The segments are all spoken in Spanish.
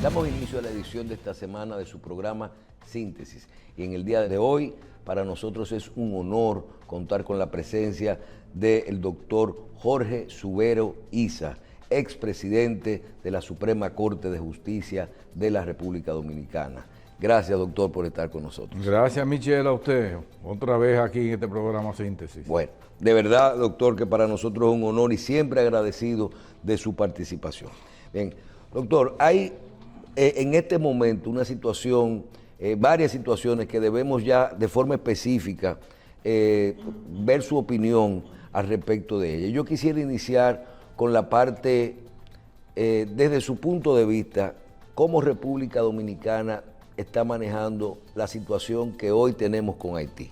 Damos inicio a la edición de esta semana de su programa Síntesis. Y en el día de hoy, para nosotros es un honor contar con la presencia del doctor Jorge Subero Isa, expresidente de la Suprema Corte de Justicia de la República Dominicana. Gracias, doctor, por estar con nosotros. Gracias, Michelle, a usted. Otra vez aquí en este programa Síntesis. Bueno, de verdad, doctor, que para nosotros es un honor y siempre agradecido de su participación. Bien, doctor, hay en este momento una situación, varias situaciones que debemos ya de forma específica ver su opinión al respecto de ella. Yo quisiera iniciar con la parte, desde su punto de vista, cómo República Dominicana está manejando la situación que hoy tenemos con Haití.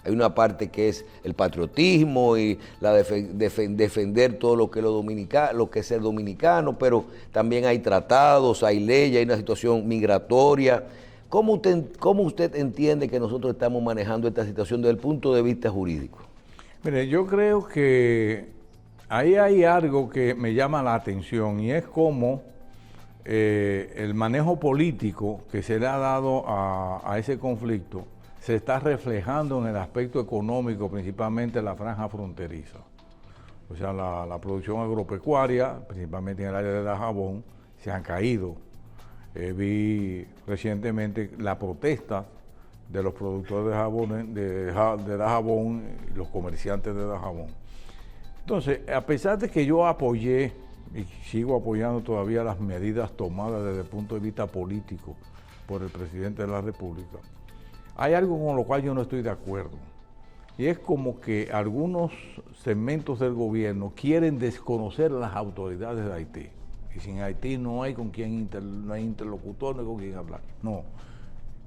Hay una parte que es el patriotismo y la defender todo lo que es ser dominicano, pero también hay tratados, hay leyes, hay una situación migratoria. ¿Cómo usted entiende que nosotros estamos manejando esta situación desde el punto de vista jurídico? Mire, yo creo que ahí hay algo que me llama la atención y es cómo el manejo político que se le ha dado a ese conflicto se está reflejando en el aspecto económico, principalmente en la franja fronteriza. O sea, la producción agropecuaria, principalmente en el área de Dajabón, se han caído. Vi recientemente la protesta de los productores de Dajabón y los comerciantes de Dajabón. Entonces, a pesar de que yo apoyé y sigo apoyando todavía las medidas tomadas desde el punto de vista político por el presidente de la República, hay algo con lo cual yo no estoy de acuerdo, y es como que algunos segmentos del gobierno quieren desconocer las autoridades de Haití, y sin Haití no hay con quién no hay interlocutor, no hay con quién hablar. No,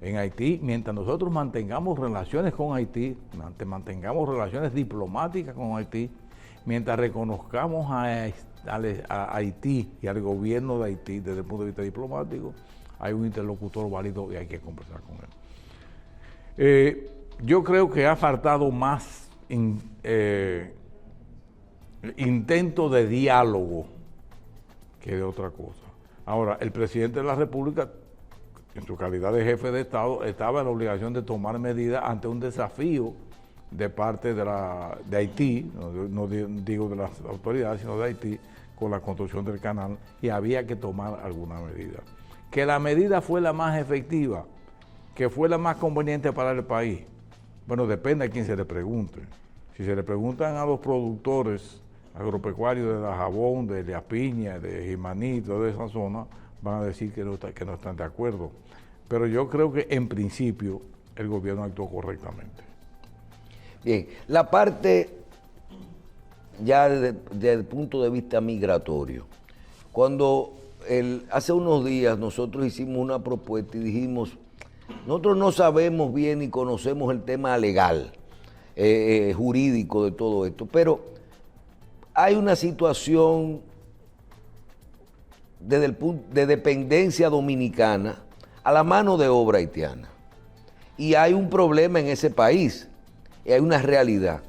en Haití, mientras nosotros mantengamos relaciones con Haití, mantengamos relaciones diplomáticas con Haití, mientras reconozcamos a Haití y al gobierno de Haití desde el punto de vista diplomático, hay un interlocutor válido y hay que conversar con él. Yo creo que ha faltado más intento de diálogo que de otra cosa. Ahora, el presidente de la República, en su calidad de jefe de Estado, estaba en la obligación de tomar medidas ante un desafío de parte de Haití, no digo de las autoridades, sino de Haití, con la construcción del canal, y había que tomar alguna medida. Que la medida fue la más efectiva, que fue la más conveniente para el país. Bueno, depende a quién se le pregunte. Si se le preguntan a los productores agropecuarios de Dajabón, de La Piña, de Jimaní, de esa zona, van a decir que no están de acuerdo. Pero yo creo que en principio el gobierno actuó correctamente. Bien, la parte ya desde el punto de vista migratorio. Cuando hace unos días nosotros hicimos una propuesta y dijimos, nosotros no sabemos bien ni conocemos el tema legal, jurídico de todo esto, pero hay una situación desde el punto de dependencia dominicana a la mano de obra haitiana. Y hay un problema en ese país, y hay una realidad.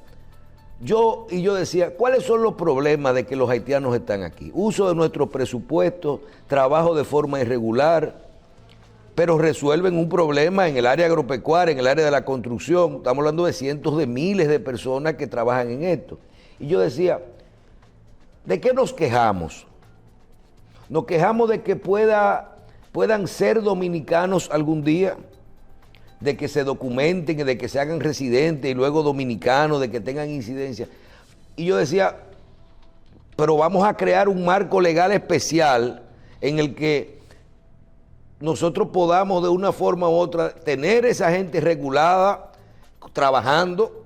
Yo decía, ¿cuáles son los problemas de que los haitianos están aquí? Uso de nuestros presupuestos, trabajo de forma irregular, pero resuelven un problema en el área agropecuaria, en el área de la construcción. Estamos hablando de cientos de miles de personas que trabajan en esto. Y yo decía, ¿de qué nos quejamos? Nos quejamos de que puedan ser dominicanos algún día, de que se documenten, de que se hagan residentes y luego dominicanos, de que tengan incidencia. Y yo decía, pero vamos a crear un marco legal especial en el que nosotros podamos de una forma u otra tener esa gente regulada, trabajando,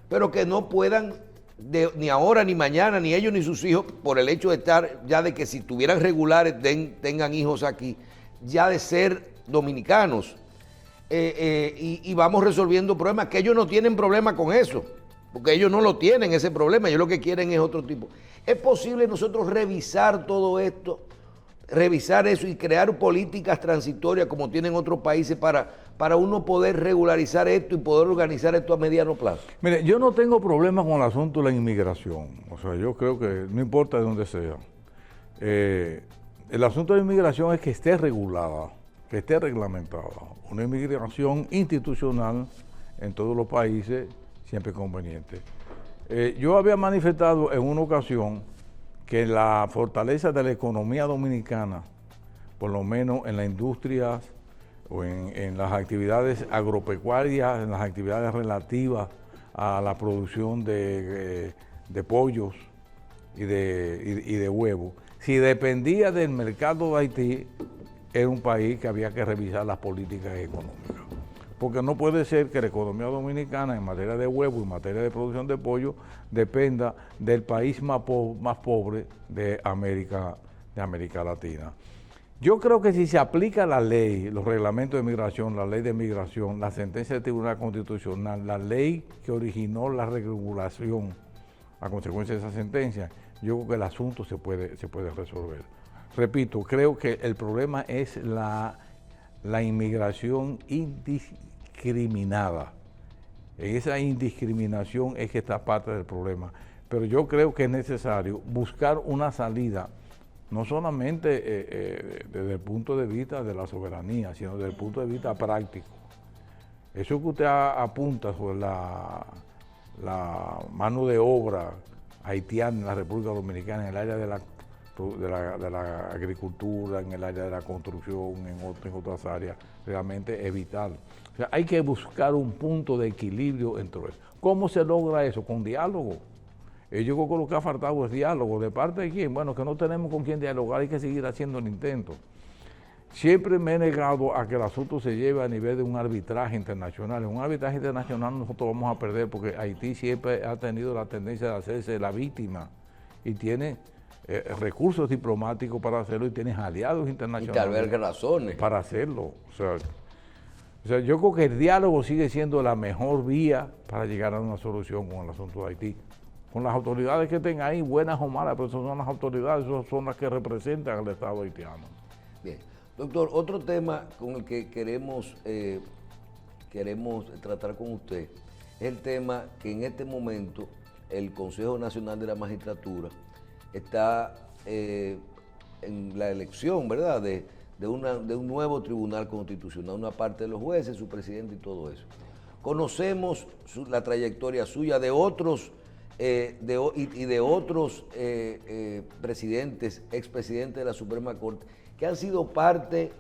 pero que no puedan ni ahora ni mañana, ni ellos ni sus hijos, por el hecho de estar ya de que si tuvieran regulares tengan hijos aquí, ya de ser dominicanos. Y vamos resolviendo problemas, que ellos no tienen problema con eso, porque ellos no lo tienen ese problema, ellos lo que quieren es otro tipo. ¿Es posible nosotros revisar todo esto, revisar eso y crear políticas transitorias como tienen otros países para uno poder regularizar esto y poder organizar esto a mediano plazo? Mire, yo no tengo problema con el asunto de la inmigración. O sea, yo creo que no importa de dónde sea. el asunto de la inmigración es que esté regulada, que esté reglamentada. Una inmigración institucional en todos los países siempre es conveniente. Yo había manifestado en una ocasión que la fortaleza de la economía dominicana, por lo menos en las industrias o en las actividades agropecuarias, en las actividades relativas a la producción de pollos y de huevos, si dependía del mercado de Haití, era un país que había que revisar las políticas económicas. Porque no puede ser que la economía dominicana en materia de huevos y en materia de producción de pollo dependa del país más pobre de América Latina. Yo creo que si se aplica la ley, los reglamentos de migración, la ley de migración, la sentencia del Tribunal Constitucional, la ley que originó la regulación a consecuencia de esa sentencia, yo creo que el asunto se puede resolver. Repito, creo que el problema es la inmigración indiscriminada. En esa indiscriminación es que está parte del problema. Pero yo creo que es necesario buscar una salida, no solamente desde el punto de vista de la soberanía, sino desde el punto de vista práctico. Eso que usted apunta sobre la mano de obra haitiana en la República Dominicana, en el área de la agricultura, en el área de la construcción, en otras áreas, realmente es vital. O sea, hay que buscar un punto de equilibrio entre eso. ¿Cómo se logra eso? Con diálogo. Yo creo que lo que ha faltado es diálogo. ¿De parte de quién? Bueno, que no tenemos con quién dialogar, hay que seguir haciendo el intento. Siempre me he negado a que el asunto se lleve a nivel de un arbitraje internacional. En un arbitraje internacional nosotros vamos a perder porque Haití siempre ha tenido la tendencia de hacerse la víctima y tiene recursos diplomáticos para hacerlo y tienes aliados internacionales. Y tal vez razones. Para hacerlo. O sea, yo creo que el diálogo sigue siendo la mejor vía para llegar a una solución con el asunto de Haití. Con las autoridades que estén ahí, buenas o malas, pero son las autoridades, son las que representan al Estado haitiano. Bien. Doctor, otro tema con el que queremos tratar con usted es el tema que en este momento el Consejo Nacional de la Magistratura está en la elección, ¿verdad?, de un nuevo tribunal constitucional, una parte de los jueces, su presidente y todo eso. Conocemos la trayectoria suya de otros de otros presidentes, expresidentes de la Suprema Corte, que han sido parte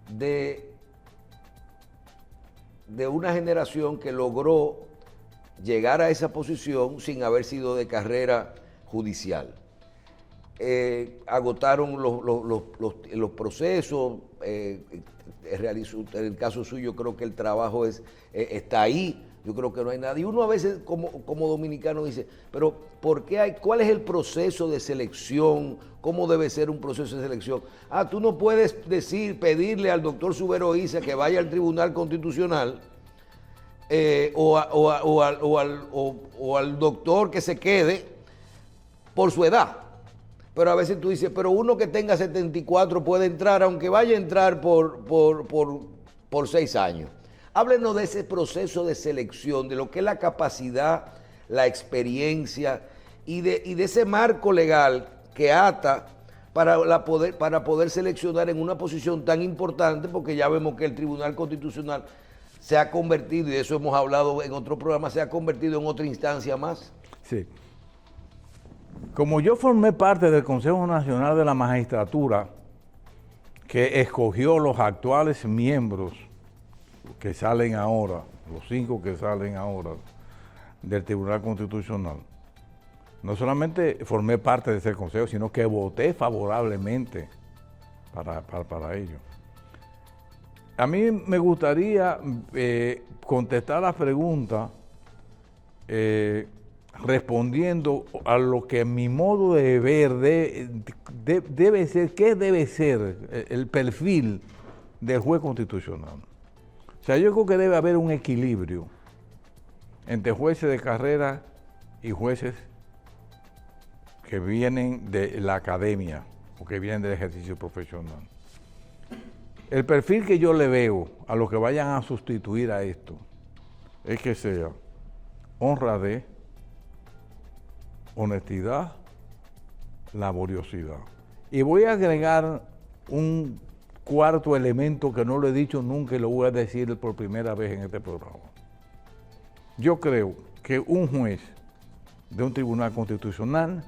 de una generación que logró llegar a esa posición sin haber sido de carrera judicial. Agotaron los procesos, en el caso suyo creo que el trabajo está ahí, yo creo que no hay nada. Y uno a veces como dominicano dice, pero ¿cuál es el proceso de selección? ¿Cómo debe ser un proceso de selección? Tú no puedes pedirle al doctor Subero Isa que vaya al Tribunal Constitucional o al doctor que se quede por su edad. Pero a veces tú dices, pero uno que tenga 74 puede entrar, aunque vaya a entrar por 6 años. Háblenos de ese proceso de selección, de lo que es la capacidad, la experiencia y de ese marco legal que ata para poder seleccionar en una posición tan importante, porque ya vemos que el Tribunal Constitucional se ha convertido, y de eso hemos hablado en otro programa, se ha convertido en otra instancia más. Sí. Como yo formé parte del Consejo Nacional de la Magistratura, que escogió los actuales miembros que salen ahora, los 5 que salen ahora del Tribunal Constitucional, no solamente formé parte de ese consejo, sino que voté favorablemente para ello. A mí me gustaría contestar la pregunta respondiendo a lo que mi modo de ver debe ser, ¿qué debe ser el perfil del juez constitucional? O sea, yo creo que debe haber un equilibrio entre jueces de carrera y jueces que vienen de la academia o que vienen del ejercicio profesional. El perfil que yo le veo a los que vayan a sustituir a esto es que sea honradez, honestidad, laboriosidad. Y voy a agregar un cuarto elemento que no lo he dicho nunca y lo voy a decir por primera vez en este programa. Yo creo que un juez de un tribunal constitucional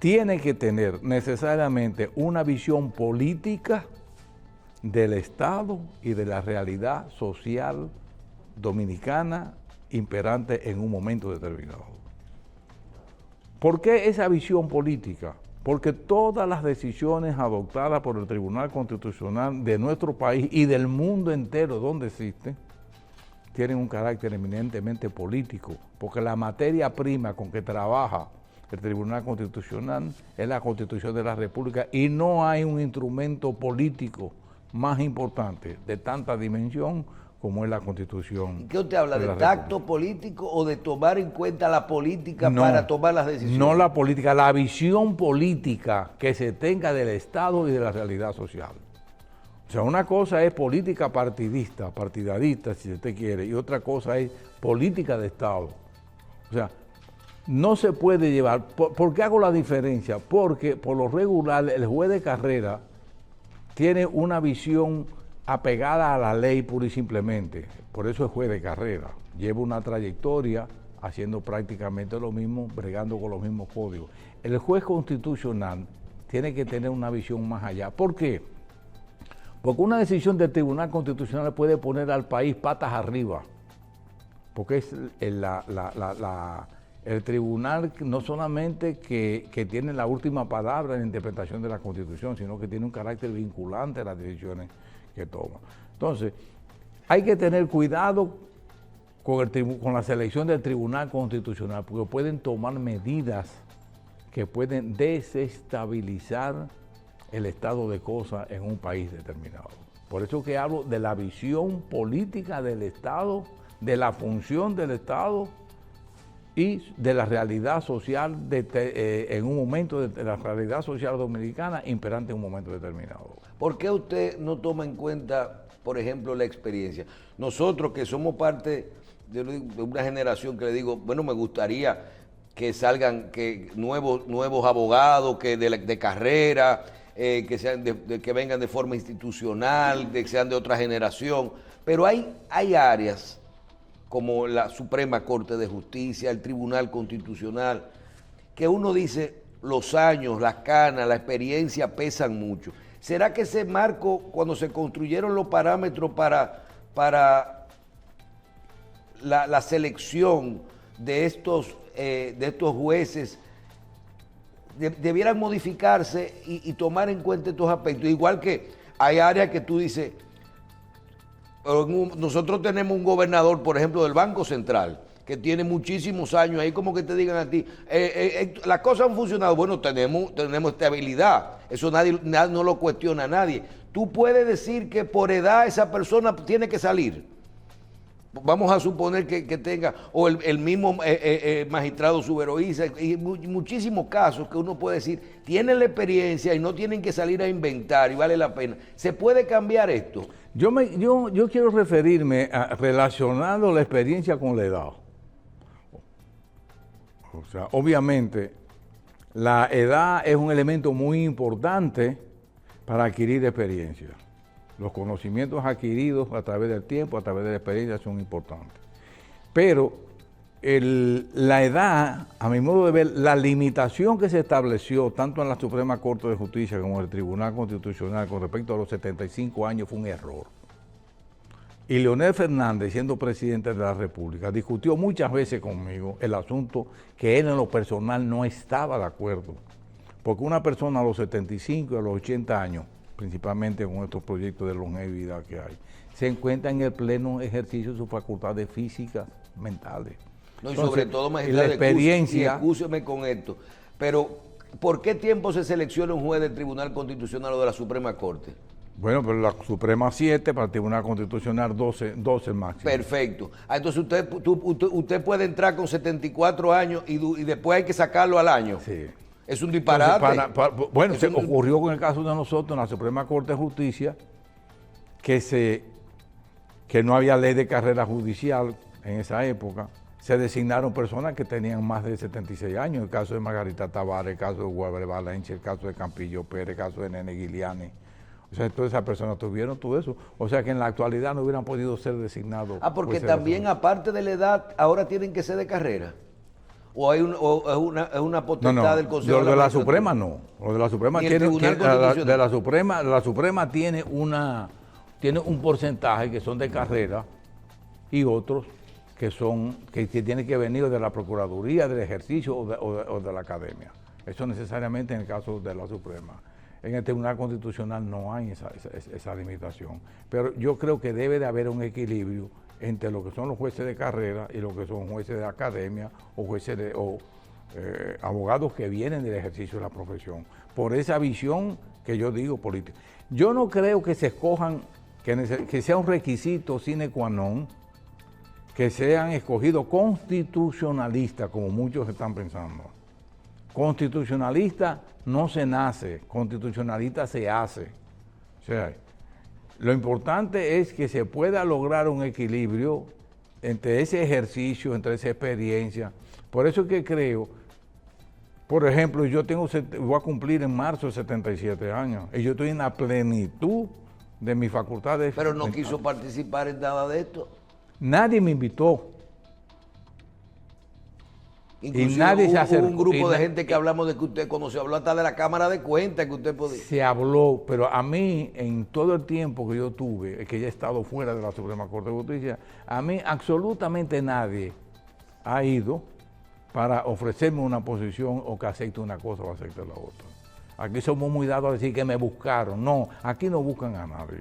tiene que tener necesariamente una visión política del Estado y de la realidad social dominicana imperante en un momento determinado. ¿Por qué esa visión política? Porque todas las decisiones adoptadas por el Tribunal Constitucional de nuestro país y del mundo entero donde existen, tienen un carácter eminentemente político, porque la materia prima con que trabaja el Tribunal Constitucional es la Constitución de la República y no hay un instrumento político más importante de tanta dimensión como es la Constitución. ¿Qué usted habla? ¿De tacto político o de tomar en cuenta la política para tomar las decisiones? No la política, la visión política que se tenga del Estado y de la realidad social. O sea, una cosa es política partidista, partidarista, si usted quiere, y otra cosa es política de Estado. O sea, no se puede llevar. ¿Por qué hago la diferencia? Porque por lo regular el juez de carrera tiene una visión apegada a la ley pura y simplemente. Por eso es juez de carrera. Lleva una trayectoria haciendo prácticamente lo mismo, bregando con los mismos códigos. El juez constitucional tiene que tener una visión más allá. ¿Por qué? Porque una decisión del Tribunal Constitucional puede poner al país patas arriba. Porque es el tribunal no solamente que tiene la última palabra en la interpretación de la Constitución, sino que tiene un carácter vinculante a las decisiones que toma. Entonces, hay que tener cuidado con la selección del Tribunal Constitucional, porque pueden tomar medidas que pueden desestabilizar el estado de cosas en un país determinado. Por eso que hablo de la visión política del Estado, de la función del Estado y de la realidad social en un momento, de la realidad social dominicana imperante en un momento determinado. ¿Por qué usted no toma en cuenta, por ejemplo, la experiencia? Nosotros que somos parte de una generación que le digo, bueno, me gustaría que salgan nuevos abogados que de carrera, que sean que vengan de forma institucional, que sean de otra generación, pero hay áreas como la Suprema Corte de Justicia, el Tribunal Constitucional, que uno dice los años, las canas, la experiencia pesan mucho. ¿Será que ese marco, cuando se construyeron los parámetros para la selección de estos jueces, debieran modificarse y tomar en cuenta estos aspectos? Igual que hay áreas que tú dices, nosotros tenemos un gobernador, por ejemplo, del Banco Central, que tiene muchísimos años ahí, como que te digan a ti, las cosas han funcionado. Bueno, tenemos estabilidad, eso nadie no lo cuestiona a nadie. Tú puedes decir que por edad esa persona tiene que salir. Vamos a suponer que tenga, o el mismo magistrado Suberoíza, y muchísimos casos que uno puede decir, tienen la experiencia y no tienen que salir a inventar y vale la pena. ¿Se puede cambiar esto? Yo quiero referirme relacionando la experiencia con la edad. O sea, obviamente, la edad es un elemento muy importante para adquirir experiencia. Los conocimientos adquiridos a través del tiempo, a través de la experiencia, son importantes. Pero la edad, a mi modo de ver, la limitación que se estableció tanto en la Suprema Corte de Justicia como en el Tribunal Constitucional con respecto a los 75 años fue un error. Y Leonel Fernández, siendo presidente de la República, discutió muchas veces conmigo el asunto que él en lo personal no estaba de acuerdo. Porque una persona a los 75 y a los 80 años, principalmente con estos proyectos de longevidad que hay, se encuentra en el pleno ejercicio de sus facultades físicas, mentales. No, y sobre todo, magistrado, la experiencia. Excúseme con esto, pero ¿por qué tiempo se selecciona un juez del Tribunal Constitucional o de la Suprema Corte? Bueno, pero la Suprema 7, para el Tribunal Constitucional 12 máximo. Perfecto. Entonces usted puede entrar con 74 años y después hay que sacarlo al año. Sí. Es un disparate. Entonces, bueno, ocurrió con el caso de nosotros en la Suprema Corte de Justicia, que no había ley de carrera judicial en esa época. se designaron personas que tenían más de 76 años, el caso de Margarita Tavares, el caso de Guabre Balenche, el caso de Campillo Pérez, el caso de Nene Guiliani. O sea, todas esas personas tuvieron todo eso. O sea, que en la actualidad no hubieran podido ser designados. Porque también, aparte de la edad, ahora tienen que ser de carrera. ¿O es una potestad del Consejo de la Suprema no. Lo de la Suprema tiene, la Suprema tiene un porcentaje que son de carrera y otros que tienen que venir de la Procuraduría, del ejercicio o de la academia. Eso necesariamente en el caso de la Suprema. En el Tribunal Constitucional no hay esa limitación. Pero yo creo que debe de haber un equilibrio entre lo que son los jueces de carrera y lo que son jueces de academia o jueces abogados que vienen del ejercicio de la profesión. Por esa visión que yo digo política. Yo no creo que se escojan, que sea un requisito sine qua non, que sean escogidos constitucionalistas, como muchos están pensando. Constitucionalista no se nace, constitucionalista se hace. O sea, lo importante es que se pueda lograr un equilibrio entre ese ejercicio, entre esa experiencia. Por eso es que creo, por ejemplo, voy a cumplir en marzo 77 años, y yo estoy en la plenitud de mis facultades. Pero no quiso participar en nada de esto. Nadie me invitó. Inclusive y nadie se acercó. Hubo un grupo de gente que hablamos de que usted, cuando se habló hasta de la Cámara de Cuentas, que usted podía. Se habló, pero a mí, en todo el tiempo que yo tuve, que ya he estado fuera de la Suprema Corte de Justicia, a mí absolutamente nadie ha ido para ofrecerme una posición o que acepte una cosa o acepte la otra. Aquí somos muy dados a decir que me buscaron. No, aquí no buscan a nadie.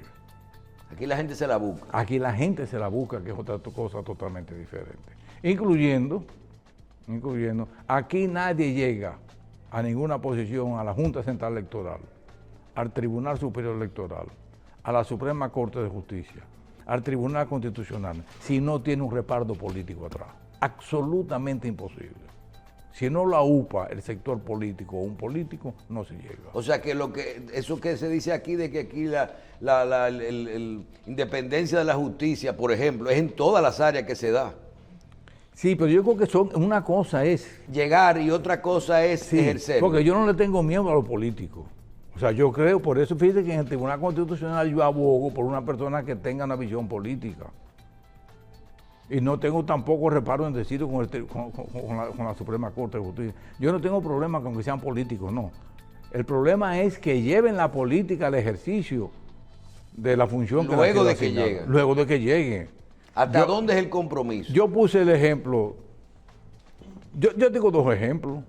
Aquí la gente se la busca. Aquí la gente se la busca, que es otra cosa totalmente diferente. Incluyendo, aquí nadie llega a ninguna posición, a la Junta Central Electoral, al Tribunal Superior Electoral, a la Suprema Corte de Justicia, al Tribunal Constitucional, si no tiene un respaldo político atrás. Absolutamente imposible. Si no la UPA, el sector político o un político, no se llega. O sea que eso que se dice aquí de que aquí la independencia de la justicia, por ejemplo, es en todas las áreas que se da. Sí, pero yo creo que una cosa es llegar y otra cosa es ejercer. Porque yo no le tengo miedo a los políticos. O sea, yo creo, por eso fíjate que en el Tribunal Constitucional yo abogo por una persona que tenga una visión política. Y no tengo tampoco reparo en decirlo con la Suprema Corte de Justicia. Yo no tengo problema con que sean políticos, no. El problema es que lleven la política al ejercicio de la función que luego de que lleguen. Luego de que lleguen. ¿Hasta dónde es el compromiso? Yo puse el ejemplo, yo tengo dos ejemplos,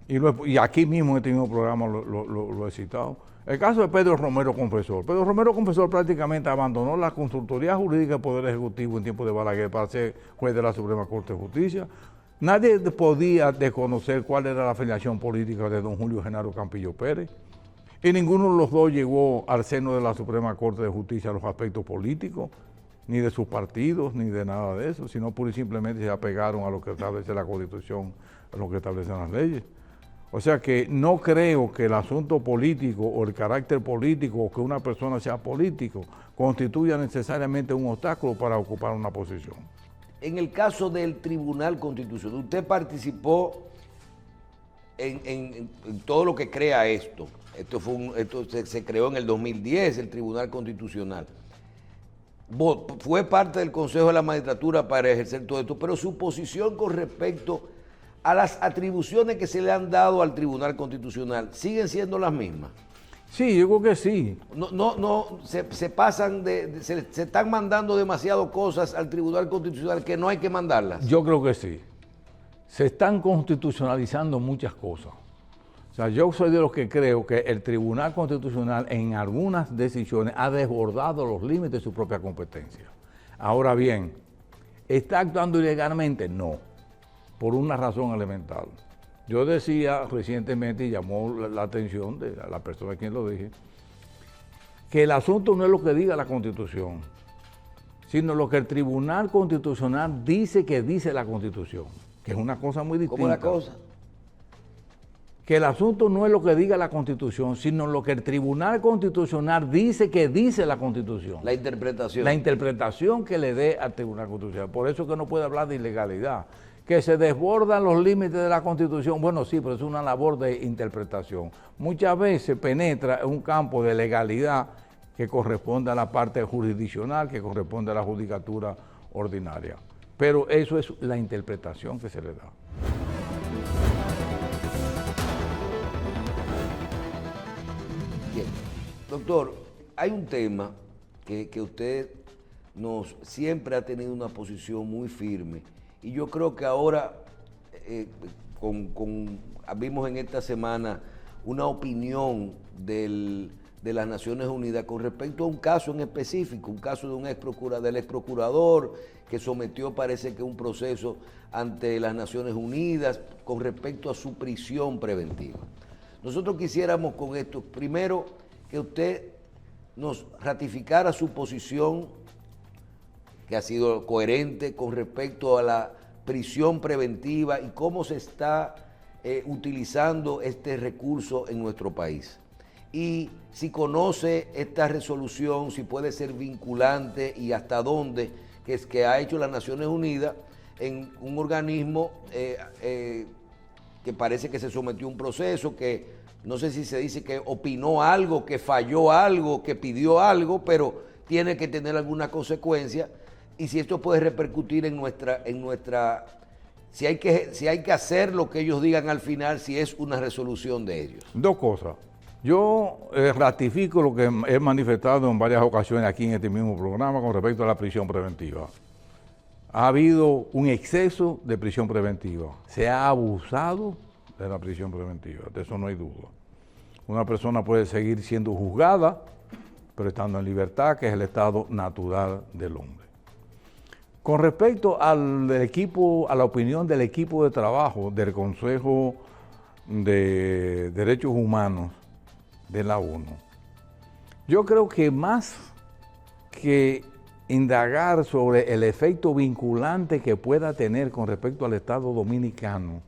y aquí mismo en este mismo programa lo he citado. El caso de Pedro Romero Confesor. Pedro Romero Confesor prácticamente abandonó la consultoría jurídica del Poder Ejecutivo en tiempo de Balaguer para ser juez de la Suprema Corte de Justicia. Nadie podía desconocer cuál era la afiliación política de don Julio Genaro Campillo Pérez. Y ninguno de los dos llegó al seno de la Suprema Corte de Justicia a los aspectos políticos, ni de sus partidos, ni de nada de eso, sino pura y simplemente se apegaron a lo que establece la Constitución, a lo que establecen las leyes. O sea que no creo que el asunto político o el carácter político o que una persona sea político constituya necesariamente un obstáculo para ocupar una posición. En el caso del Tribunal Constitucional, usted participó en todo lo que crea esto. Esto se creó en el 2010, el Tribunal Constitucional. Fue parte del Consejo de la Magistratura para ejercer todo esto, pero su posición con respecto a las atribuciones que se le han dado al Tribunal Constitucional, ¿siguen siendo las mismas? Sí, yo creo que sí. Se pasan se están mandando demasiado cosas al Tribunal Constitucional que no hay que mandarlas. Yo creo que sí. Se están constitucionalizando muchas cosas. O sea, yo soy de los que creo que el Tribunal Constitucional en algunas decisiones ha desbordado los límites de su propia competencia. Ahora bien, ¿está actuando ilegalmente? No, por una razón elemental. Yo decía recientemente, y llamó la atención de la persona a quien lo dije, que el asunto no es lo que diga la Constitución, sino lo que el Tribunal Constitucional dice que dice la Constitución, que es una cosa muy distinta. ¿Cómo la cosa? que el asunto no es lo que diga la Constitución, sino lo que el Tribunal Constitucional dice que dice la Constitución. La interpretación. La interpretación que le dé al Tribunal Constitucional. Por eso que no puede hablar de ilegalidad. Que se desbordan los límites de la Constitución. Bueno, sí, pero es una labor de interpretación. Muchas veces penetra en un campo de legalidad que corresponde a la parte jurisdiccional, que corresponde a la judicatura ordinaria. Pero eso es la interpretación que se le da. Bien. Doctor, hay un tema que usted siempre ha tenido una posición muy firme y yo creo que ahora vimos en esta semana una opinión de las Naciones Unidas con respecto a un caso en específico, un caso de del ex procurador que sometió, parece que un proceso ante las Naciones Unidas con respecto a su prisión preventiva. Nosotros quisiéramos con esto, primero, que usted nos ratificara su posición, que ha sido coherente con respecto a la prisión preventiva y cómo se está utilizando este recurso en nuestro país. Y si conoce esta resolución, si puede ser vinculante y hasta dónde, que ha hecho las Naciones Unidas en un organismo que parece que se sometió a un proceso, que no sé si se dice que opinó algo, que falló algo, que pidió algo, pero tiene que tener alguna consecuencia, y si esto puede repercutir en nuestra si hay que hacer lo que ellos digan al final, si es una resolución de ellos. Dos cosas. Yo ratifico lo que he manifestado en varias ocasiones aquí en este mismo programa con respecto a la prisión preventiva. Ha habido un exceso de prisión preventiva. Se ha abusado de la prisión preventiva, de eso no hay duda. Una persona puede seguir siendo juzgada, pero estando en libertad, que es el estado natural del hombre. Con respecto al equipo, a la opinión del equipo de trabajo del Consejo de Derechos Humanos de la ONU, yo creo que más que indagar sobre el efecto vinculante que pueda tener con respecto al Estado Dominicano,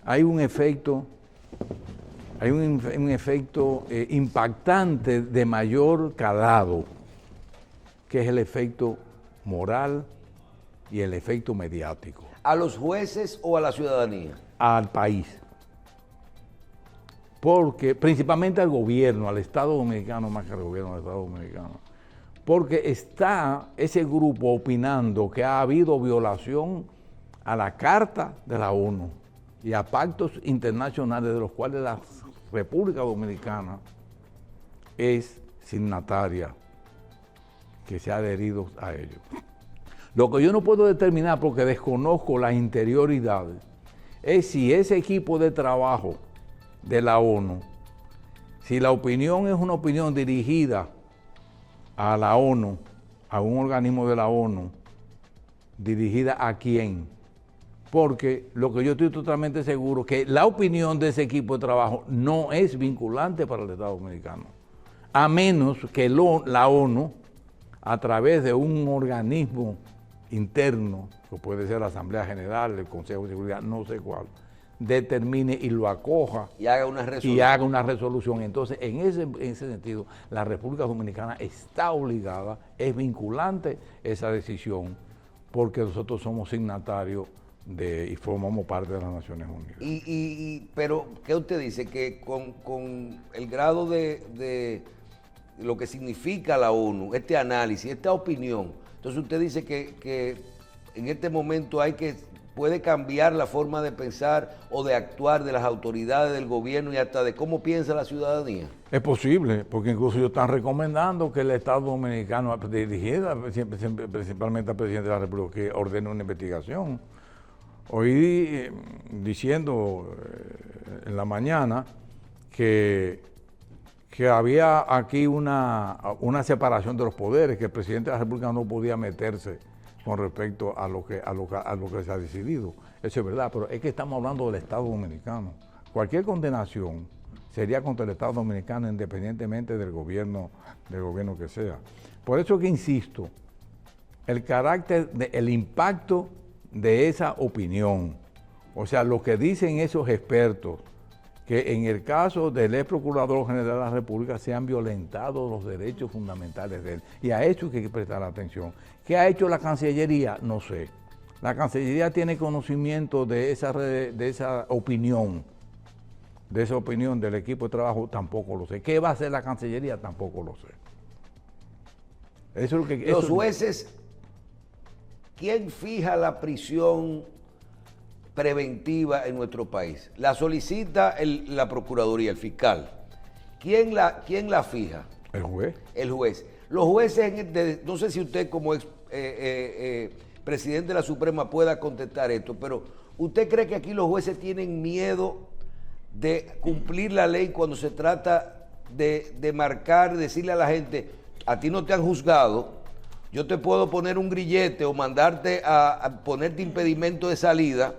hay un efecto impactante de mayor calado, que es el efecto moral y el efecto mediático. ¿A los jueces o a la ciudadanía? Al país. Porque, principalmente al gobierno, al Estado Dominicano, más que al gobierno del Estado Dominicano. Porque está ese grupo opinando que ha habido violación a la Carta de la ONU y a pactos internacionales de los cuales la República Dominicana es signataria, que se ha adherido a ellos. Lo que yo no puedo determinar, porque desconozco las interioridades, es si ese equipo de trabajo de la ONU, si la opinión es una opinión dirigida a la ONU, a un organismo de la ONU, dirigida a quién. Porque lo que yo estoy totalmente seguro es que la opinión de ese equipo de trabajo no es vinculante para el Estado Dominicano, a menos que la ONU, a través de un organismo interno, que puede ser la Asamblea General, el Consejo de Seguridad, no sé cuál, determine y lo acoja y haga una resolución. Entonces, en ese sentido, la República Dominicana está obligada, es vinculante esa decisión, porque nosotros somos signatarios y formamos parte de las Naciones Unidas. Pero, ¿qué usted dice? Que con el grado de lo que significa la ONU, este análisis, esta opinión, entonces usted dice que en este momento puede cambiar la forma de pensar o de actuar de las autoridades del gobierno y hasta de cómo piensa la ciudadanía. Es posible, porque incluso ellos están recomendando que el Estado Dominicano, dirigida principalmente al presidente de la República, que ordene una investigación. Oí diciendo en la mañana que había aquí una separación de los poderes, que el presidente de la República no podía meterse con respecto a lo que se ha decidido. Eso es verdad, pero es que estamos hablando del Estado Dominicano. Cualquier condenación sería contra el Estado Dominicano, independientemente del gobierno que sea. Por eso que insisto, el impacto de esa opinión, o sea, lo que dicen esos expertos que en el caso del ex Procurador General de la República se han violentado los derechos fundamentales de él. Y a eso hay que prestar atención. ¿Qué ha hecho la Cancillería? No sé. La Cancillería tiene conocimiento de esa opinión del equipo de trabajo, tampoco lo sé. ¿Qué va a hacer la Cancillería? Tampoco lo sé. Eso es lo que, los jueces, ¿quién fija la prisión preventiva en nuestro país? La solicita la Procuraduría, el fiscal. ¿Quién la fija? El juez. El juez. Los jueces, no sé si usted como ex presidente de la Suprema pueda contestar esto, pero ¿usted cree que aquí los jueces tienen miedo de cumplir la ley cuando se trata de marcar, decirle a la gente, a ti no te han juzgado, yo te puedo poner un grillete o mandarte a ponerte impedimento de salida,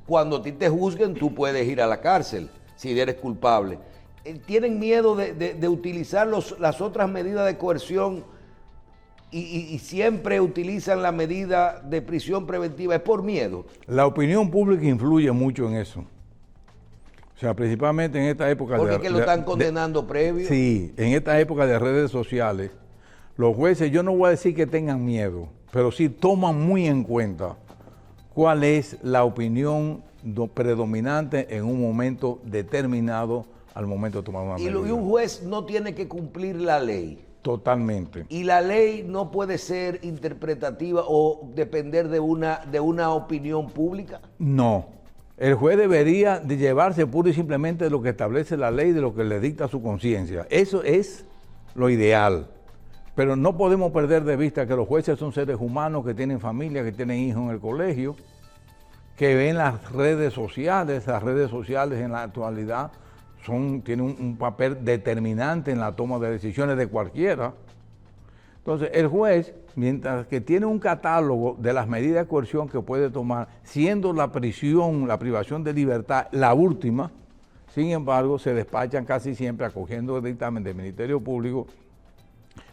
cuando a ti te juzguen tú puedes ir a la cárcel si eres culpable? ¿Tienen miedo de utilizar las otras medidas de coerción y siempre utilizan la medida de prisión preventiva? ¿Es por miedo? La opinión pública influye mucho en eso. O sea, principalmente en esta época porque es que lo están condenando previo. Sí, en esta época de redes sociales, los jueces, yo no voy a decir que tengan miedo, pero sí toman muy en cuenta cuál es la opinión predominante en un momento determinado al momento de tomar una medida. Y un juez no tiene que cumplir la ley. Totalmente. Y la ley no puede ser interpretativa o depender de una opinión pública. No. El juez debería de llevarse pura y simplemente de lo que establece la ley, de lo que le dicta su conciencia. Eso es lo ideal. Pero no podemos perder de vista que los jueces son seres humanos, que tienen familia, que tienen hijos en el colegio, que ven las redes sociales en la actualidad tienen un papel determinante en la toma de decisiones de cualquiera. Entonces, el juez, mientras que tiene un catálogo de las medidas de coerción que puede tomar, siendo la prisión, la privación de libertad, la última, sin embargo, se despachan casi siempre acogiendo el dictamen del Ministerio Público,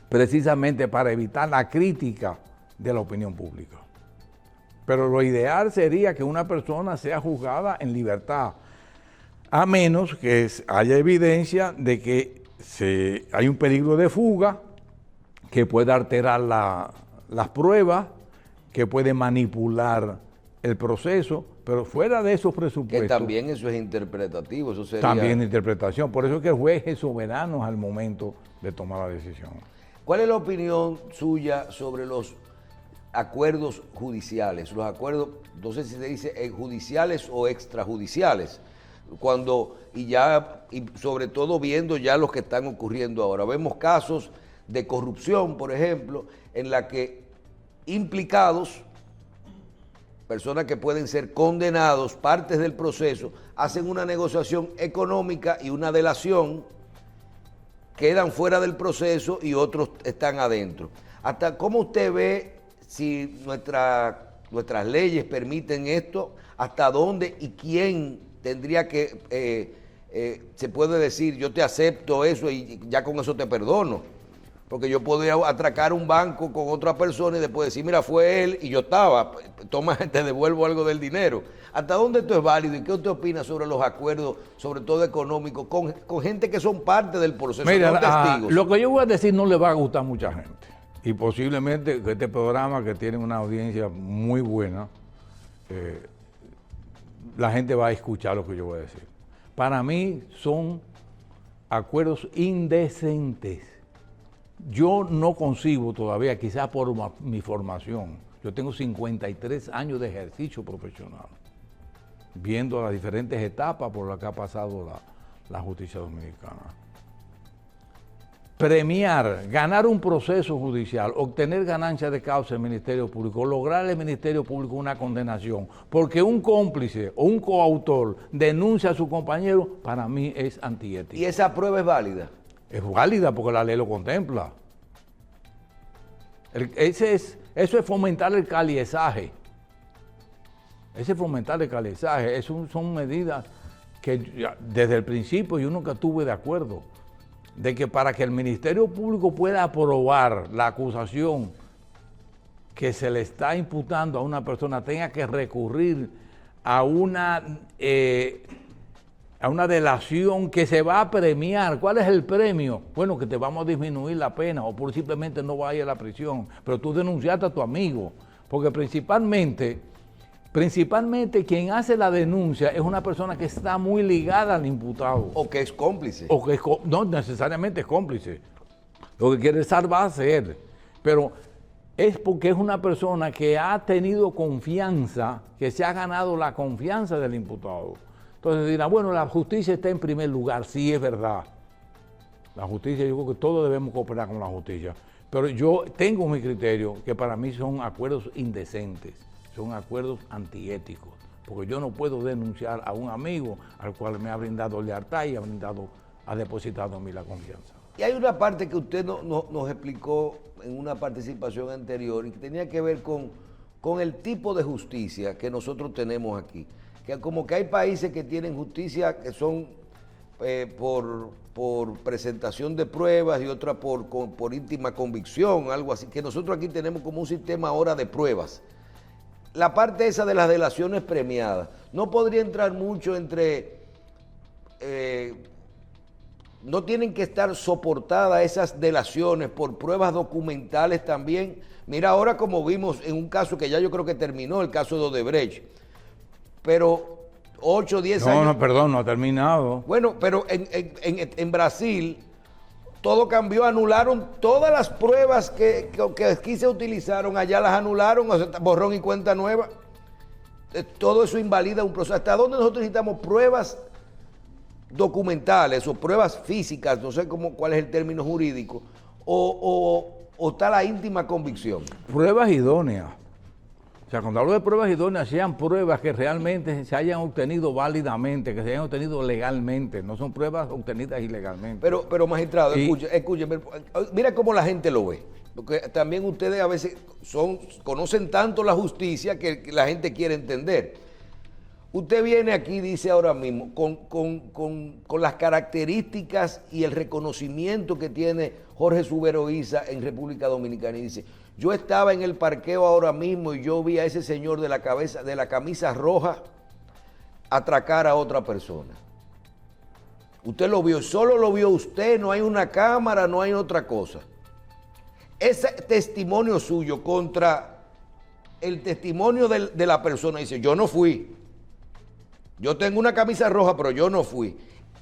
precisamente para evitar la crítica de la opinión pública. Pero lo ideal sería que una persona sea juzgada en libertad, a menos que haya evidencia de que hay un peligro de fuga, que puede alterar las pruebas, que puede manipular el proceso, pero fuera de esos presupuestos. Que también eso es interpretativo, eso sería... También interpretación, por eso es que el juez es soberano al momento de tomar la decisión. ¿Cuál es la opinión suya sobre los acuerdos judiciales? Los acuerdos, no sé si se dice judiciales o extrajudiciales, y sobre todo viendo ya los que están ocurriendo ahora. Vemos casos de corrupción, por ejemplo, en la que implicados, personas que pueden ser condenados, partes del proceso, hacen una negociación económica y una delación, quedan fuera del proceso y otros están adentro. ¿Hasta cómo usted ve si nuestras leyes permiten esto? ¿Hasta dónde y quién tendría que, se puede decir, yo te acepto eso y ya con eso te perdono? Porque yo podría atracar un banco con otra persona y después decir, mira, fue él y yo estaba, toma, te devuelvo algo del dinero. ¿Hasta dónde esto es válido y qué usted opina sobre los acuerdos, sobre todo económicos, con gente que son parte del proceso, mira, no testigos? Lo que yo voy a decir no le va a gustar a mucha gente. Y posiblemente este programa, que tiene una audiencia muy buena, la gente va a escuchar lo que yo voy a decir. Para mí son acuerdos indecentes. Yo no concibo todavía, quizás por mi formación, yo tengo 53 años de ejercicio profesional, viendo las diferentes etapas por las que ha pasado la justicia dominicana. Premiar, ganar un proceso judicial, obtener ganancia de causa del Ministerio Público, lograr el Ministerio Público una condenación, porque un cómplice o un coautor denuncia a su compañero, para mí es antiético. ¿Y esa prueba es válida? Es válida porque la ley lo contempla. Eso es fomentar el caliezaje. Son medidas que desde el principio yo nunca estuve de acuerdo. De que para que el Ministerio Público pueda aprobar la acusación que se le está imputando a una persona, tenga que recurrir a una delación que se va a premiar. ¿Cuál es el premio? Bueno, que te vamos a disminuir la pena o por simplemente no vayas a la prisión, pero tú denunciaste a tu amigo, porque principalmente quien hace la denuncia es una persona que está muy ligada al imputado. O que es cómplice. O que no necesariamente es cómplice. Lo que quiere estar va a hacer. Pero es porque es una persona que ha tenido confianza, que se ha ganado la confianza del imputado. Entonces dirá, bueno, la justicia está en primer lugar. Sí, es verdad. La justicia, yo creo que todos debemos cooperar con la justicia. Pero yo tengo mi criterio que para mí son acuerdos indecentes, son acuerdos antiéticos. Porque yo no puedo denunciar a un amigo al cual me ha brindado lealtad y ha depositado en mí la confianza. Y hay una parte que usted nos explicó en una participación anterior y que tenía que ver con el tipo de justicia que nosotros tenemos aquí. Que como que hay países que tienen justicia que son por presentación de pruebas y otras por íntima convicción, algo así, que nosotros aquí tenemos como un sistema ahora de pruebas. La parte esa de las delaciones premiadas, no podría entrar mucho entre... no tienen que estar soportadas esas delaciones por pruebas documentales también. Mira, ahora como vimos en un caso que ya yo creo que terminó, el caso de Odebrecht, pero 8 o 10 años... No, perdón, no ha terminado. Bueno, pero en Brasil todo cambió, anularon todas las pruebas que aquí se utilizaron, allá las anularon, o sea, borrón y cuenta nueva. Todo eso invalida un proceso. ¿Hasta dónde nosotros necesitamos pruebas documentales o pruebas físicas, no sé cuál es el término jurídico, o está la íntima convicción? Pruebas idóneas. O sea, cuando hablo de pruebas idóneas, sean pruebas que realmente se hayan obtenido válidamente, que se hayan obtenido legalmente, no son pruebas obtenidas ilegalmente. Pero magistrado, escúcheme, mira cómo la gente lo ve, porque también ustedes a veces conocen tanto la justicia que la gente quiere entender. Usted viene aquí, dice ahora mismo, con las características y el reconocimiento que tiene Jorge Subero Isa en República Dominicana y dice, yo estaba en el parqueo ahora mismo y yo vi a ese señor de la camisa roja atracar a otra persona. Usted lo vio, solo lo vio usted, no hay una cámara, no hay otra cosa. Ese testimonio suyo contra el testimonio de la persona, dice, yo no fui. Yo tengo una camisa roja, pero yo no fui.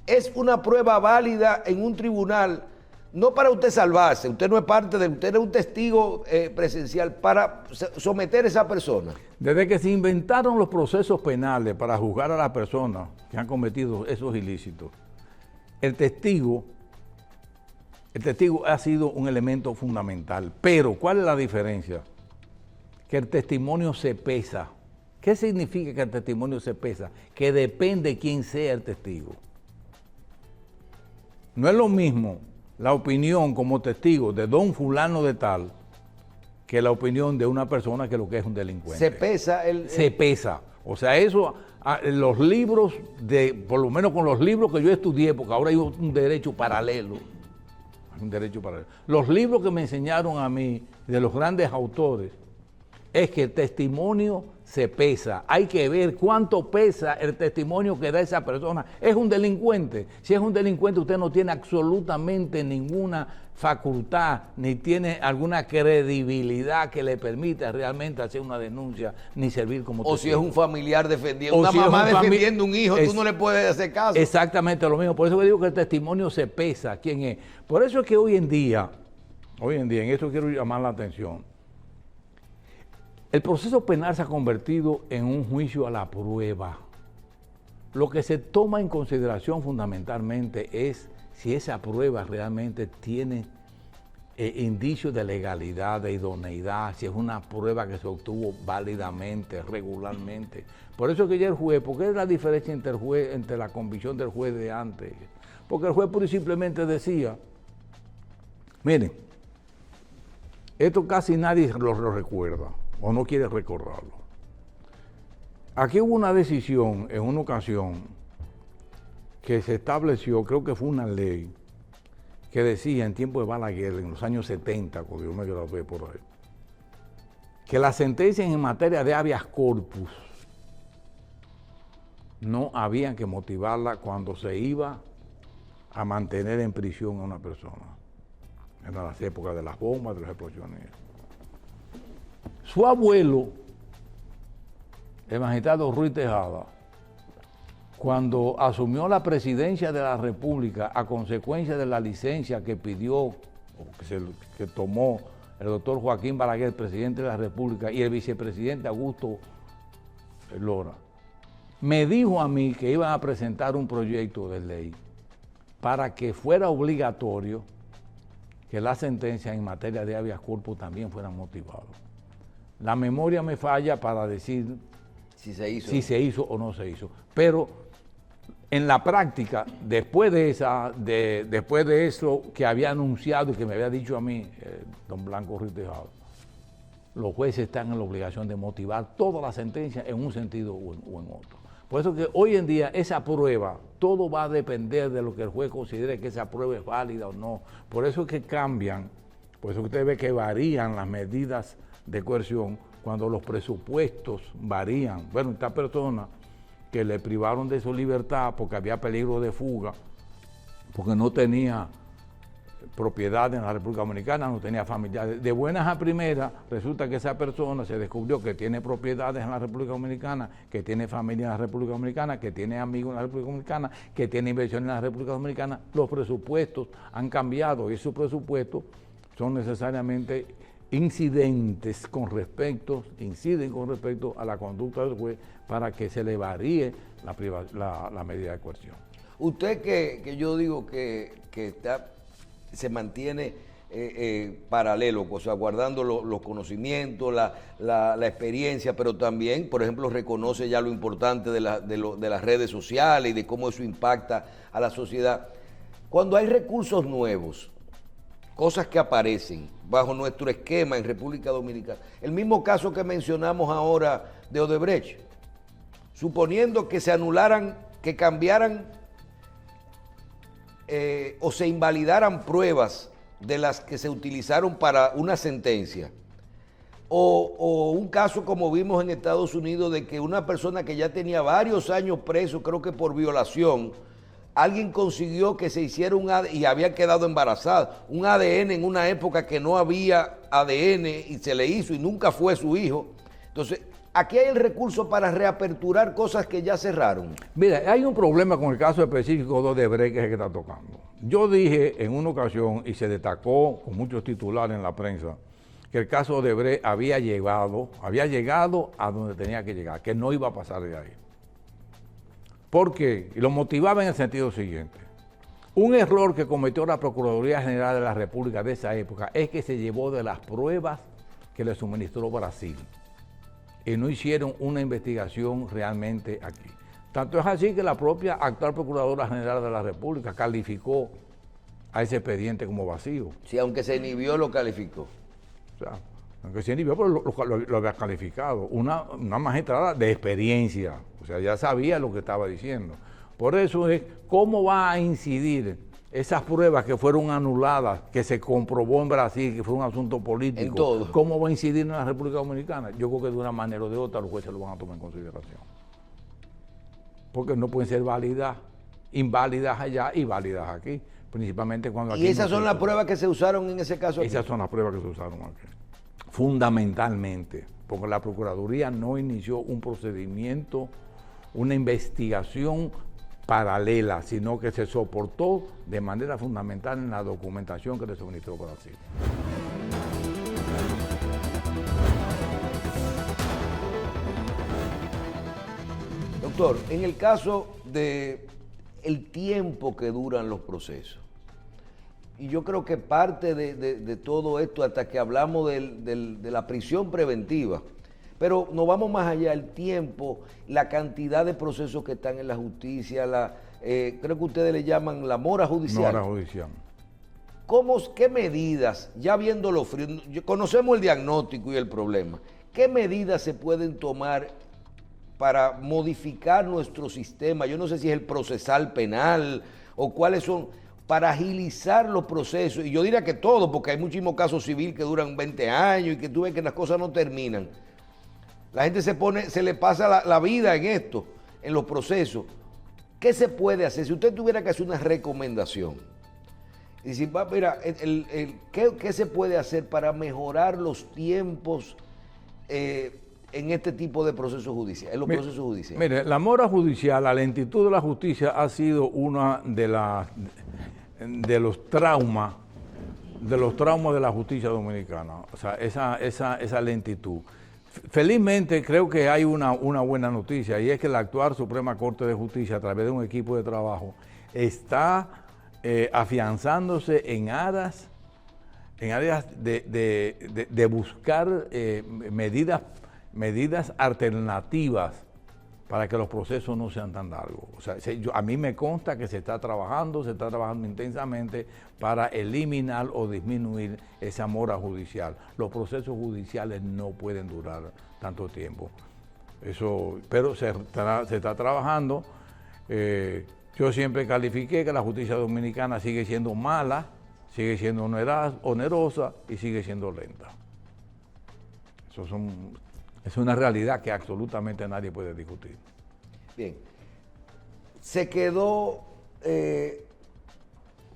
Es una prueba válida en un tribunal, no para usted salvarse, usted no es parte de, usted es un testigo presencial para someter a esa persona. Desde que se inventaron los procesos penales para juzgar a las personas que han cometido esos ilícitos, el testigo ha sido un elemento fundamental. Pero, ¿cuál es la diferencia? Que el testimonio se pesa. ¿Qué significa que el testimonio se pesa? Que depende quién sea el testigo. No es lo mismo la opinión como testigo de don fulano de tal que la opinión de una persona que lo que es un delincuente. Se pesa Se pesa. O sea, eso, los libros, por lo menos con los libros que yo estudié, porque ahora hay un derecho paralelo. Un derecho paralelo. Los libros que me enseñaron a mí, de los grandes autores, es que el testimonio se pesa. Hay que ver cuánto pesa el testimonio que da esa persona. Es un delincuente. Si es un delincuente, usted no tiene absolutamente ninguna facultad, ni tiene alguna credibilidad que le permita realmente hacer una denuncia, ni servir como testigo. O si es un familiar defendiendo, una mamá defendiendo un hijo, tú no le puedes hacer caso. Exactamente lo mismo. Por eso que digo que el testimonio se pesa. ¿Quién es? Por eso es que hoy en día, en eso quiero llamar la atención, el proceso penal se ha convertido en un juicio a la prueba. Lo que se toma en consideración fundamentalmente es si esa prueba realmente tiene indicios de legalidad, de idoneidad, si es una prueba que se obtuvo válidamente, regularmente. Por eso que ya el juez, ¿por qué es la diferencia entre la convicción del juez de antes? Porque el juez pura y simplemente decía, miren, esto casi nadie lo recuerda o no quiere recordarlo. Aquí hubo una decisión en una ocasión que se estableció, creo que fue una ley, que decía en tiempo de Balaguer, en los años 70, cuando yo me gradué por ahí, que las sentencias en materia de habeas corpus no había que motivarla cuando se iba a mantener en prisión a una persona. En las épocas de las bombas, de las explosiones. Su abuelo, el magistrado Ruiz Tejada, cuando asumió la presidencia de la República a consecuencia de la licencia que pidió, o que tomó el doctor Joaquín Balaguer, presidente de la República, y el vicepresidente Augusto Lora, me dijo a mí que iban a presentar un proyecto de ley para que fuera obligatorio que las sentencias en materia de habeas corpus también fueran motivadas. La memoria me falla para decir si se hizo o no se hizo, pero en la práctica, después de eso que había anunciado y que me había dicho a mí don Blanco Ruiz Tejada, los jueces están en la obligación de motivar toda la sentencia en un sentido o en otro. Por eso que hoy en día esa prueba, todo va a depender de lo que el juez considere que esa prueba es válida o no. Por eso es que cambian, por eso que usted ve que varían las medidas de coerción cuando los presupuestos varían. Bueno, esta persona que le privaron de su libertad porque había peligro de fuga, porque no tenía propiedad en la República Dominicana, no tenía familiares. De buenas a primeras, resulta que esa persona se descubrió que tiene propiedades en la República Dominicana, que tiene familia en la República Dominicana, que tiene amigos en la República Dominicana, que tiene inversión en la República Dominicana. Los presupuestos han cambiado y esos presupuestos son necesariamente inciden con respecto a la conducta del juez para que se le varíe la medida de coerción. Usted que yo digo que se mantiene paralelo, o sea, guardando los conocimientos, la experiencia, pero también, por ejemplo, reconoce ya lo importante de las redes sociales y de cómo eso impacta a la sociedad. Cuando hay recursos nuevos, cosas que aparecen bajo nuestro esquema en República Dominicana, el mismo caso que mencionamos ahora de Odebrecht, suponiendo que se anularan, que cambiaran o se invalidaran pruebas de las que se utilizaron para una sentencia, o un caso como vimos en Estados Unidos de que una persona que ya tenía varios años preso, creo que por violación, alguien consiguió que se hiciera y había quedado embarazada, un ADN en una época que no había ADN y se le hizo y nunca fue su hijo. Entonces, aquí hay el recurso para reaperturar cosas que ya cerraron. Mira, hay un problema con el caso específico de Odebrecht que es el que está tocando. Yo dije en una ocasión, y se destacó con muchos titulares en la prensa, que el caso de Odebrecht había llegado a donde tenía que llegar, que no iba a pasar de ahí. ¿Por qué? Y lo motivaba en el sentido siguiente. Un error que cometió la Procuraduría General de la República de esa época es que se llevó de las pruebas que le suministró Brasil y no hicieron una investigación realmente aquí. Tanto es así que la propia actual Procuradora General de la República calificó a ese expediente como vacío. Sí, aunque se inhibió, lo calificó. O sea, aunque se inhibió, pero lo había calificado. Una magistrada de experiencia, o sea, ya sabía lo que estaba diciendo. Por eso es, ¿cómo va a incidir esas pruebas que fueron anuladas, que se comprobó en Brasil, que fue un asunto político? En todo. ¿Cómo va a incidir en la República Dominicana? Yo creo que de una manera o de otra los jueces lo van a tomar en consideración. Porque no pueden ser inválidas allá y válidas aquí, principalmente cuando aquí... ¿Y esas son las pruebas que se usaron en ese caso aquí? Esas son las pruebas que se usaron aquí. Fundamentalmente, porque la Procuraduría no inició un procedimiento, una investigación paralela, sino que se soportó de manera fundamental en la documentación que le suministró Brasil. Doctor, en el caso de el tiempo que duran los procesos, y yo creo que parte de todo esto, hasta que hablamos de la prisión preventiva, pero nos vamos más allá, el tiempo, la cantidad de procesos que están en la justicia, creo que ustedes le llaman la mora judicial. Mora judicial. ¿Qué medidas, ya viéndolo frío, conocemos el diagnóstico y el problema, qué medidas se pueden tomar para modificar nuestro sistema? Yo no sé si es el procesal penal o cuáles son, para agilizar los procesos, y yo diría que todo, porque hay muchísimos casos civiles que duran 20 años y que tú ves que las cosas no terminan. La gente se le pasa la vida en esto. en los procesos, ¿qué se puede hacer? Si usted tuviera que hacer una recomendación, y decir, mira, ¿qué se puede hacer para mejorar los tiempos en este tipo de procesos judiciales, en los procesos judiciales? Mire, la mora judicial, la lentitud de la justicia ha sido una de los traumas de la justicia dominicana, o sea, esa lentitud. Felizmente creo que hay una buena noticia, y es que la actual Suprema Corte de Justicia, a través de un equipo de trabajo, está afianzándose en áreas de buscar medidas alternativas para que los procesos no sean tan largos. O sea, a mí me consta que se está trabajando intensamente para eliminar o disminuir esa mora judicial. Los procesos judiciales no pueden durar tanto tiempo. Pero se está trabajando. Yo siempre califiqué que la justicia dominicana sigue siendo mala, sigue siendo onerosa y sigue siendo lenta. Es una realidad que absolutamente nadie puede discutir. Bien. Se quedó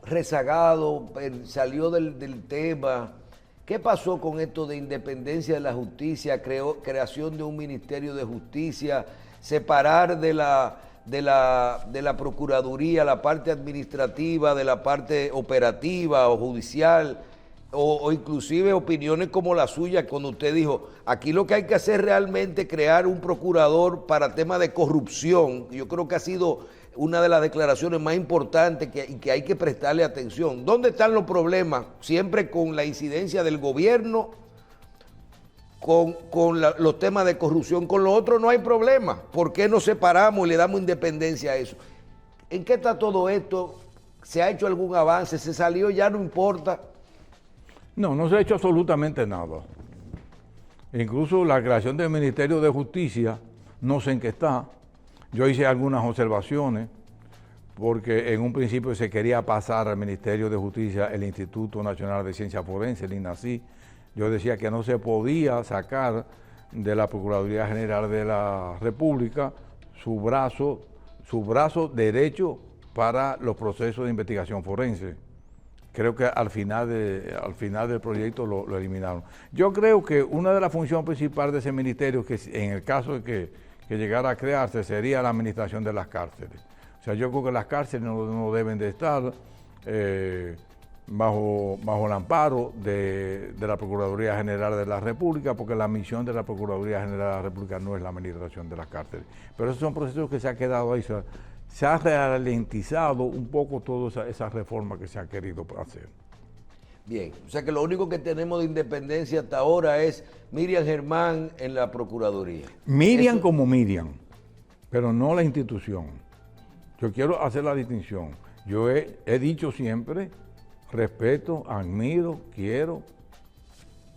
rezagado, salió del tema. ¿Qué pasó con esto de independencia de la justicia, creación de un ministerio de justicia, separar de la Procuraduría la parte administrativa de la parte operativa o judicial? O inclusive opiniones como la suya, cuando usted dijo, aquí lo que hay que hacer realmente es crear un procurador para temas de corrupción. Yo creo que ha sido una de las declaraciones más importantes y que hay que prestarle atención. ¿Dónde están los problemas? Siempre con la incidencia del gobierno, con los temas de corrupción. Con lo otro no hay problema. ¿Por qué nos separamos y le damos independencia a eso? ¿En qué está todo esto? ¿Se ha hecho algún avance? ¿Se salió? ¿Ya no importa? No se ha hecho absolutamente nada. Incluso la creación del Ministerio de Justicia, no sé en qué está. Yo hice algunas observaciones, porque en un principio se quería pasar al Ministerio de Justicia el Instituto Nacional de Ciencia Forense, el INACI. Yo decía que no se podía sacar de la Procuraduría General de la República su brazo derecho para los procesos de investigación forense. Creo que al final del proyecto lo eliminaron. Yo creo que una de las funciones principales de ese ministerio, que en el caso de que llegara a crearse, sería la administración de las cárceles. O sea, yo creo que las cárceles no deben de estar bajo el amparo de la Procuraduría General de la República, porque la misión de la Procuraduría General de la República no es la administración de las cárceles. Pero esos son procesos que se han quedado ahí. Se ha ralentizado un poco toda esa reforma que se ha querido hacer. Bien, o sea que lo único que tenemos de independencia hasta ahora es Miriam Germán en la Procuraduría. Miriam como Miriam, pero no la institución. Yo quiero hacer la distinción. Yo he dicho siempre, respeto, admiro, quiero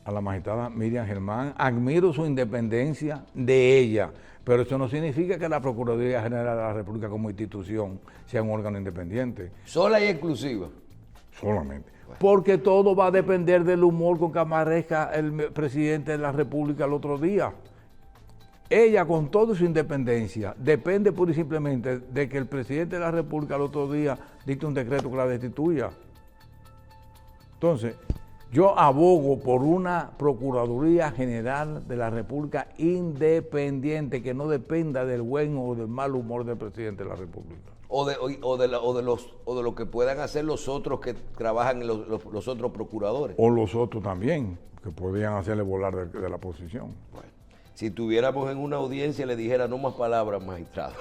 a la magistrada Miriam Germán, admiro su independencia de ella, pero eso no significa que la Procuraduría General de la República como institución sea un órgano independiente. ¿Sola y exclusiva? Solamente. Porque todo va a depender del humor con que amanezca el presidente de la República el otro día. Ella, con toda su independencia, depende pura y simplemente de que el presidente de la República el otro día dicte un decreto que la destituya. Entonces, yo abogo por una Procuraduría General de la República independiente, que no dependa del buen o del mal humor del presidente de la República. O de lo que puedan hacer los otros que trabajan, los otros procuradores. O los otros también, que podrían hacerle volar de la posición. Bueno, si tuviéramos en una audiencia le dijera no más palabras, magistrado.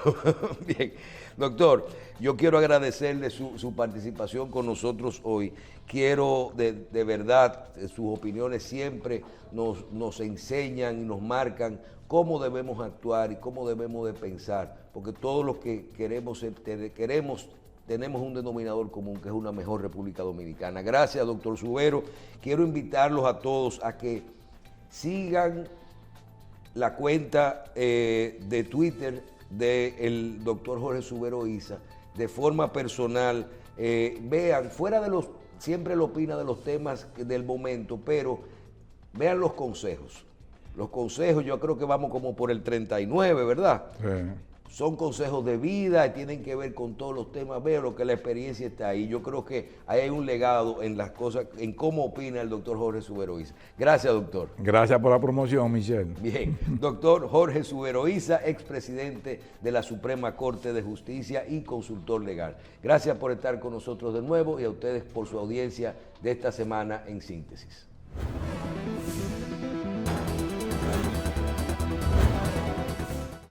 Bien, doctor, yo quiero agradecerle su participación con nosotros hoy. Quiero de verdad, sus opiniones siempre nos enseñan y nos marcan cómo debemos actuar y cómo debemos de pensar, porque todos los que tenemos un denominador común, que es una mejor República Dominicana. Gracias, doctor Subero. Quiero invitarlos a todos a que sigan la cuenta de Twitter del doctor Jorge Subero Isa, de forma personal. Vean, fuera de siempre él opina de los temas del momento, pero vean los consejos. Los consejos, yo creo que vamos como por el 39, ¿verdad? Sí. son consejos de vida y tienen que ver con todos los temas, veo lo que la experiencia está ahí. Yo creo que ahí hay un legado en las cosas, en cómo opina el doctor Jorge Suberoiza. Gracias, doctor. Gracias por la promoción, Michelle. Bien, doctor Jorge Suberoiza, expresidente de la Suprema Corte de Justicia y consultor legal. Gracias por estar con nosotros de nuevo y a ustedes por su audiencia de esta semana en Síntesis.